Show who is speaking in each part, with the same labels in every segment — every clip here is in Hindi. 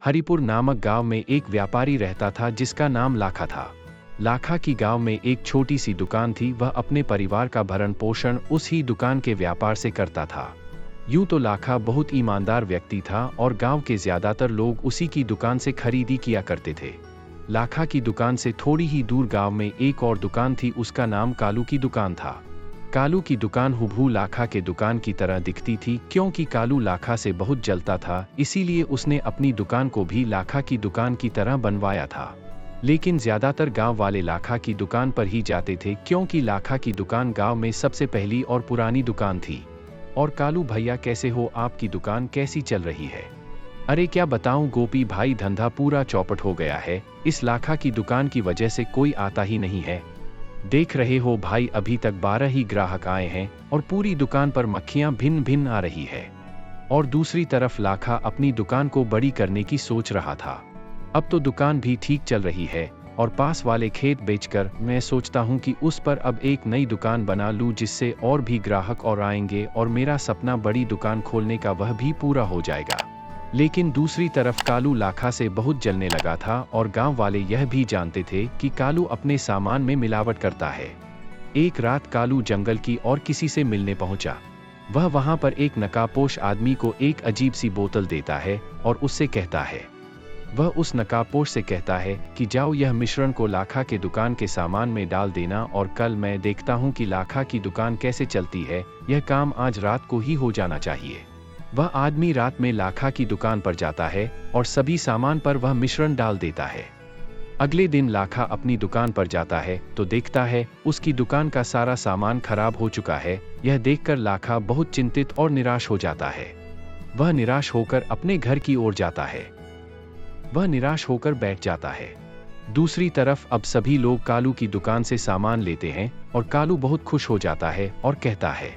Speaker 1: हरिपुर नामक गांव में एक व्यापारी रहता था जिसका नाम लाखा था। लाखा की गांव में एक छोटी सी दुकान थी। वह अपने परिवार का भरण पोषण उस ही दुकान के व्यापार से करता था। यूं तो लाखा बहुत ईमानदार व्यक्ति था और गांव के ज्यादातर लोग उसी की दुकान से खरीदी किया करते थे। लाखा की दुकान से थोड़ी ही दूर गांव में एक और दुकान थी, उसका नाम कालू की दुकान था। कालू की दुकान हुबहू लाखा के दुकान की तरह दिखती थी। क्योंकि कालू लाखा से बहुत जलता था, इसीलिए उसने अपनी दुकान को भी लाखा की दुकान की तरह बनवाया था। लेकिन ज्यादातर गांव वाले लाखा की दुकान पर ही जाते थे, क्योंकि लाखा की दुकान गांव में सबसे पहली और पुरानी दुकान थी। और कालू भैया कैसे हो, आपकी दुकान कैसी चल रही है? अरे क्या बताऊं गोपी भाई, धंधा पूरा चौपट हो गया है। इस लाखा की दुकान की वजह से कोई आता ही नहीं है। देख रहे हो भाई, अभी तक 12 ही ग्राहक आए हैं और पूरी दुकान पर मक्खियां भिन्न भिन्न आ रही है। और दूसरी तरफ लाखा अपनी दुकान को बड़ी करने की सोच रहा था। अब तो दुकान भी ठीक चल रही है और पास वाले खेत बेचकर मैं सोचता हूं कि उस पर अब एक नई दुकान बना लूं, जिससे और भी ग्राहक और आएंगे और मेरा सपना बड़ी दुकान खोलने का वह भी पूरा हो जाएगा। लेकिन दूसरी तरफ कालू लाखा से बहुत जलने लगा था और गांव वाले यह भी जानते थे कि कालू अपने सामान में मिलावट करता है। एक रात कालू जंगल की और किसी से मिलने पहुंचा। वह वहां पर एक नकाबपोश आदमी को एक अजीब सी बोतल देता है और उससे कहता है, वह उस नकाबपोश से कहता है कि जाओ यह मिश्रण को लाखा के दुकान के सामान में डाल देना और कल मैं देखता हूं कि लाखा की दुकान कैसे चलती है। यह काम आज रात को ही हो जाना चाहिए। वह आदमी रात में लाखा की दुकान पर जाता है और सभी सामान पर वह मिश्रण डाल देता है। अगले दिन लाखा अपनी दुकान पर जाता है तो देखता है उसकी दुकान का सारा सामान खराब हो चुका है। यह देखकर लाखा बहुत चिंतित और निराश हो जाता है। वह निराश होकर अपने घर की ओर जाता है। वह निराश होकर बैठ जाता है। दूसरी तरफ अब सभी लोग कालू की दुकान से सामान लेते हैं और कालू बहुत खुश हो जाता है और कहता है,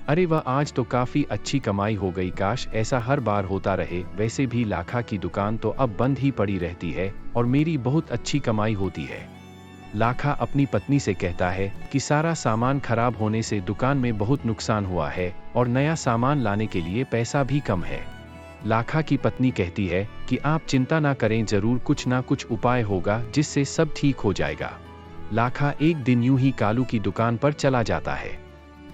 Speaker 1: अरे वह आज तो काफी अच्छी कमाई हो गई, काश ऐसा हर बार होता रहे। वैसे भी लाखा की दुकान तो अब बंद ही पड़ी रहती है और मेरी बहुत अच्छी कमाई होती है। लाखा अपनी पत्नी से कहता है कि सारा सामान खराब होने से दुकान में बहुत नुकसान हुआ है और नया सामान लाने के लिए पैसा भी कम है। लाखा की पत्नी कहती है कि आप चिंता ना करें, जरूर कुछ ना कुछ उपाय होगा जिससे सब ठीक हो जाएगा। लाखा एक दिन यूं ही कालू की दुकान पर चला जाता है।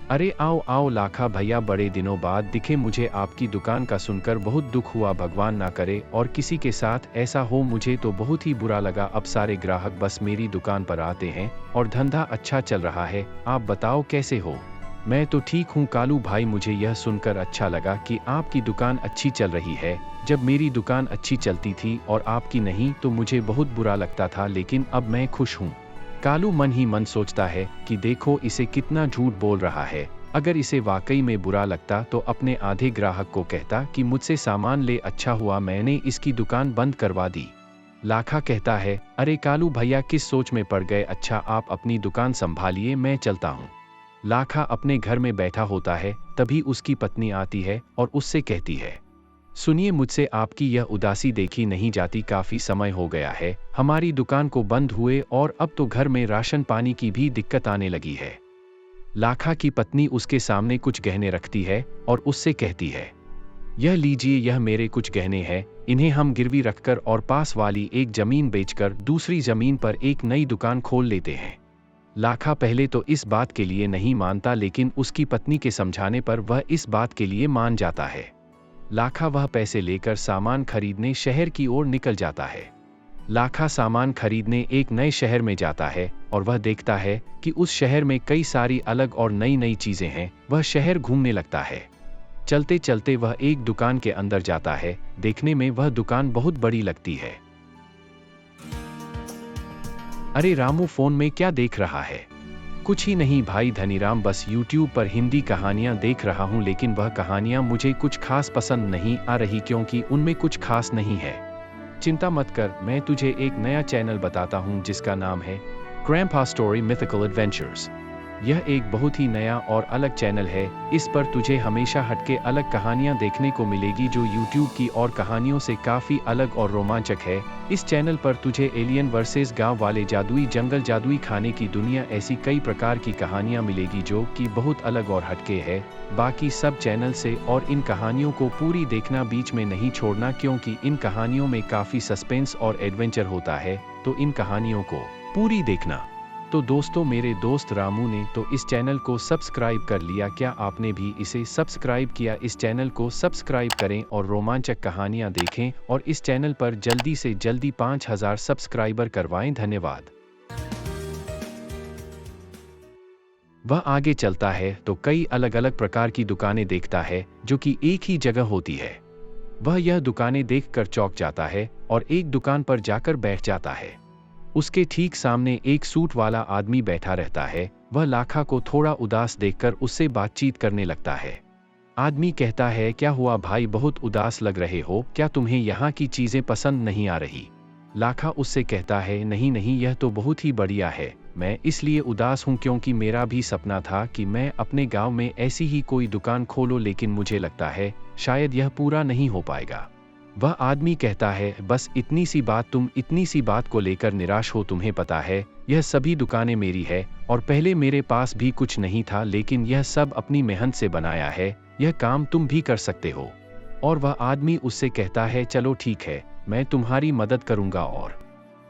Speaker 1: अरे आओ आओ लाखा भैया, बड़े दिनों बाद दिखे, मुझे आपकी दुकान का सुनकर बहुत दुख हुआ। भगवान ना करे और किसी के साथ ऐसा हो, मुझे तो बहुत ही बुरा लगा। अब सारे ग्राहक बस मेरी दुकान पर आते हैं और धंधा अच्छा चल रहा है। आप बताओ कैसे हो? मैं तो ठीक हूँ कालू भाई, मुझे यह सुनकर अच्छा लगा कि आपकी दुकान अच्छी चल रही है। जब मेरी दुकान अच्छी चलती थी और आपकी नहीं तो मुझे बहुत बुरा लगता था, लेकिन अब मैं खुश हूँ। कालू मन ही मन सोचता है कि देखो इसे कितना झूठ बोल रहा है। अगर इसे वाकई में बुरा लगता तो अपने आधे ग्राहक को कहता कि मुझसे सामान ले, अच्छा हुआ मैंने इसकी दुकान बंद करवा दी। लाखा कहता है, अरे कालू भैया किस सोच में पड़ गए, अच्छा आप अपनी दुकान संभालिए, मैं चलता हूँ। लाखा अपने घर में बैठा होता है, तभी उसकी पत्नी आती है और उससे कहती है, सुनिए मुझसे आपकी यह उदासी देखी नहीं जाती, काफी समय हो गया है हमारी दुकान को बंद हुए और अब तो घर में राशन पानी की भी दिक्कत आने लगी है। लाखा की पत्नी उसके सामने कुछ गहने रखती है और उससे कहती है, यह लीजिए, यह मेरे कुछ गहने हैं, इन्हें हम गिरवी रखकर और पास वाली एक जमीन बेचकर दूसरी जमीन पर एक नई दुकान खोल लेते हैं। लाखा पहले तो इस बात के लिए नहीं मानता, लेकिन उसकी पत्नी के समझाने पर वह इस बात के लिए मान जाता है। लाखा वह पैसे लेकर सामान खरीदने शहर की ओर निकल जाता है। लाखा सामान खरीदने एक नए शहर में जाता है और वह देखता है कि उस शहर में कई सारी अलग और नई नई चीजें हैं। वह शहर घूमने लगता है। चलते चलते वह एक दुकान के अंदर जाता है। देखने में वह दुकान बहुत बड़ी लगती है। अरे रामू, फोन में क्या देख रहा है? कुछ ही नहीं भाई धनीराम, बस YouTube पर हिंदी कहानियां देख रहा हूं, लेकिन वह कहानियां मुझे कुछ खास पसंद नहीं आ रही, क्योंकि उनमें कुछ खास नहीं है। चिंता मत कर, मैं तुझे एक नया चैनल बताता हूं जिसका नाम है ग्रैंपा स्टोरी मिथिकल एडवेंचर्स। यह एक बहुत ही नया और अलग चैनल है। इस पर तुझे हमेशा हटके अलग कहानियां देखने को मिलेगी जो YouTube की और कहानियों से काफ़ी अलग और रोमांचक है। इस चैनल पर तुझे एलियन वर्सेस गांव वाले जादुई जंगल, जादुई खाने की दुनिया, ऐसी कई प्रकार की कहानियां मिलेगी जो कि बहुत अलग और हटके है बाकी सब चैनल से। और इन कहानियों को पूरी देखना, बीच में नहीं छोड़ना, क्योंकि इन कहानियों में काफ़ी सस्पेंस और एडवेंचर होता है, तो इन कहानियों को पूरी देखना। तो दोस्तों, मेरे दोस्त रामू ने तो इस चैनल को सब्सक्राइब कर लिया। क्या आपने भी इसे सब्सक्राइब किया? इस चैनल को सब्सक्राइब करें और रोमांचक कहानियां देखें और इस चैनल पर जल्दी से जल्दी 5000 सब्सक्राइबर करवाएं। धन्यवाद। वह आगे चलता है तो कई अलग अलग प्रकार की दुकानें देखता है जो कि एक ही जगह होती है। वह यह दुकानें देखकर चौंक जाता है और एक दुकान पर जाकर बैठ जाता है। उसके ठीक सामने एक सूट वाला आदमी बैठा रहता है। वह लाखा को थोड़ा उदास देखकर उससे बातचीत करने लगता है। आदमी कहता है, क्या हुआ भाई, बहुत उदास लग रहे हो, क्या तुम्हें यहाँ की चीजें पसंद नहीं आ रही? लाखा उससे कहता है, नहीं नहीं, यह तो बहुत ही बढ़िया है। मैं इसलिए उदास हूँ क्योंकि मेरा भी सपना था कि मैं अपने गांव में ऐसी ही कोई दुकान खोलूं, लेकिन मुझे लगता है शायद यह पूरा नहीं हो पाएगा। वह आदमी कहता है, बस इतनी सी बात, तुम इतनी सी बात को लेकर निराश हो? तुम्हें पता है यह सभी दुकानें मेरी है और पहले मेरे पास भी कुछ नहीं था, लेकिन यह सब अपनी मेहनत से बनाया है। यह काम तुम भी कर सकते हो। और वह आदमी उससे कहता है, चलो ठीक है, मैं तुम्हारी मदद करूंगा। और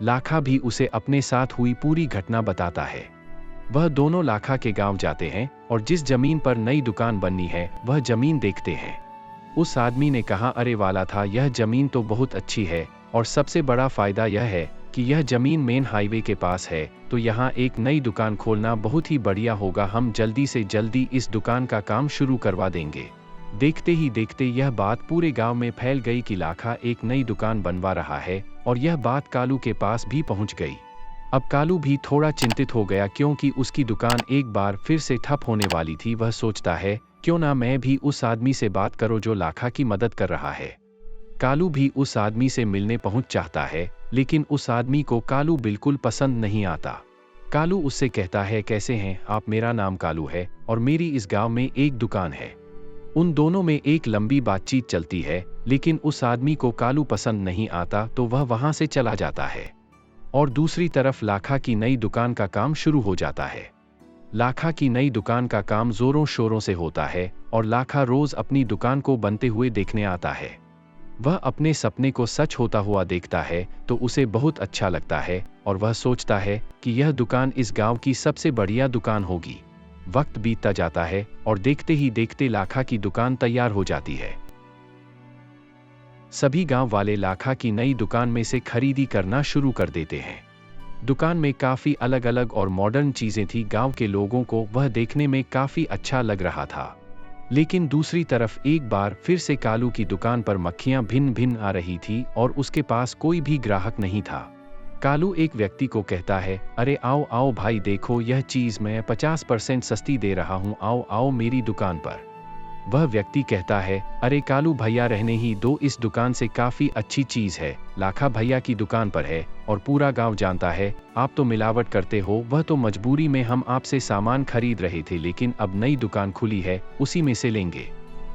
Speaker 1: लाखा भी उसे अपने साथ हुई पूरी घटना बताता है। वह दोनों लाखा के गांव जाते हैं और जिस जमीन पर नई दुकान बननी है वह जमीन देखते हैं। उस आदमी ने कहा, अरे वाला था, यह जमीन तो बहुत अच्छी है और सबसे बड़ा फायदा यह है कि यह जमीन मेन हाईवे के पास है, तो यहाँ एक नई दुकान खोलना बहुत ही बढ़िया होगा। हम जल्दी से जल्दी इस दुकान का काम शुरू करवा देंगे। देखते ही देखते यह बात पूरे गांव में फैल गई कि लाखा एक नई दुकान बनवा रहा है और यह बात कालू के पास भी पहुंच गई। अब कालू भी थोड़ा चिंतित हो गया क्योंकि उसकी दुकान एक बार फिर से ठप होने वाली थी। वह सोचता है, क्यों ना मैं भी उस आदमी से बात करूं जो लाखा की मदद कर रहा है। कालू भी उस आदमी से मिलने पहुंच चाहता है, लेकिन उस आदमी को कालू बिल्कुल पसंद नहीं आता। कालू उससे कहता है, कैसे हैं आप? मेरा नाम कालू है और मेरी इस गांव में एक दुकान है। उन दोनों में एक लंबी बातचीत चलती है, लेकिन उस आदमी को कालू पसंद नहीं आता तो वह वहां से चला जाता है। और दूसरी तरफ लाखा की नई दुकान का काम शुरू हो जाता है। लाखा की नई दुकान का काम जोरों शोरों से होता है और लाखा रोज अपनी दुकान को बनते हुए देखने आता है। वह अपने सपने को सच होता हुआ देखता है तो उसे बहुत अच्छा लगता है और वह सोचता है कि यह दुकान इस गांव की सबसे बढ़िया दुकान होगी। वक्त बीतता जाता है और देखते ही देखते लाखा की दुकान तैयार हो जाती है। सभी गांव वाले लाखा की नई दुकान में से खरीदी करना शुरू कर देते हैं। दुकान में काफी अलग अलग और मॉडर्न चीजें थी। गांव के लोगों को वह देखने में काफी अच्छा लग रहा था। लेकिन दूसरी तरफ एक बार फिर से कालू की दुकान पर मक्खियां भिन्न भिन्न आ रही थी और उसके पास कोई भी ग्राहक नहीं था। कालू एक व्यक्ति को कहता है, अरे आओ आओ भाई, देखो यह चीज मैं 50% सस्ती दे रहा हूं, आओ आओ मेरी दुकान पर। वह व्यक्ति कहता है, अरे कालू भैया रहने ही दो, इस दुकान से काफी अच्छी चीज है, लाखा भैया की दुकान पर है और पूरा गांव जानता है आप तो मिलावट करते हो। वह तो मजबूरी में हम आपसे सामान खरीद रहे थे, लेकिन अब नई दुकान खुली है, उसी में से लेंगे।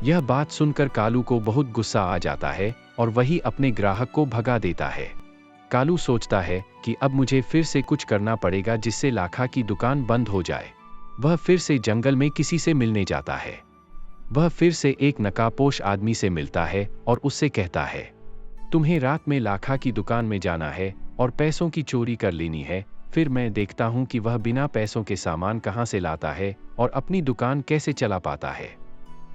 Speaker 1: यह बात सुनकर कालू को बहुत गुस्सा आ जाता है और वही अपने ग्राहक को भगा देता है। कालू सोचता है कि अब मुझे फिर से कुछ करना पड़ेगा जिससे लाखा की दुकान बंद हो जाए। वह फिर से जंगल में किसी से मिलने जाता है। वह फिर से एक नकाबपोश आदमी से मिलता है और उससे कहता है, तुम्हें रात में लाखा की दुकान में जाना है और पैसों की चोरी कर लेनी है, फिर मैं देखता हूं कि वह बिना पैसों के सामान कहां से लाता है और अपनी दुकान कैसे चला पाता है।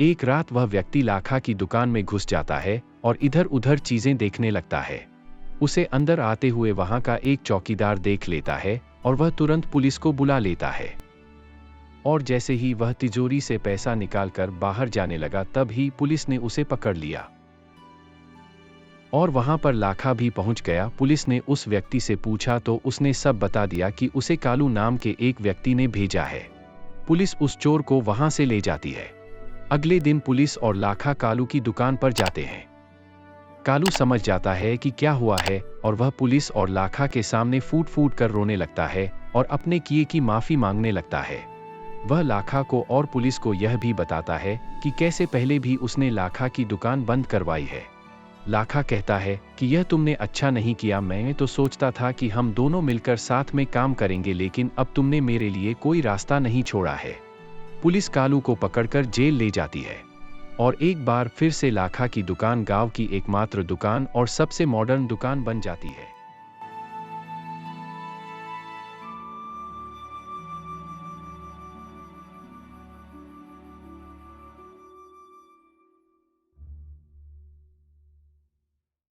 Speaker 1: एक रात वह व्यक्ति लाखा की दुकान में घुस जाता है और इधर उधर चीजें देखने लगता है। उसे अंदर आते हुए वहां का एक चौकीदार देख लेता है और वह तुरंत पुलिस को बुला लेता है। और जैसे ही वह तिजोरी से पैसा निकालकर बाहर जाने लगा, तब ही पुलिस ने उसे पकड़ लिया और वहां पर लाखा भी पहुंच गया। पुलिस ने उस व्यक्ति से पूछा तो उसने सब बता दिया कि उसे कालू नाम के एक व्यक्ति ने भेजा है। पुलिस उस चोर को वहां से ले जाती है। अगले दिन पुलिस और लाखा कालू की दुकान पर जाते हैं। कालू समझ जाता है कि क्या हुआ है और वह पुलिस और लाखा के सामने फूट फूट कर रोने लगता है और अपने किए की माफी मांगने लगता है। वह लाखा को और पुलिस को यह भी बताता है कि कैसे पहले भी उसने लाखा की दुकान बंद करवाई है। लाखा कहता है कि यह तुमने अच्छा नहीं किया, मैं तो सोचता था कि हम दोनों मिलकर साथ में काम करेंगे, लेकिन अब तुमने मेरे लिए कोई रास्ता नहीं छोड़ा है। पुलिस कालू को पकड़कर जेल ले जाती है और एक बार फिर से लाखा की दुकान गांव की एकमात्र दुकान और सबसे मॉडर्न दुकान बन जाती है।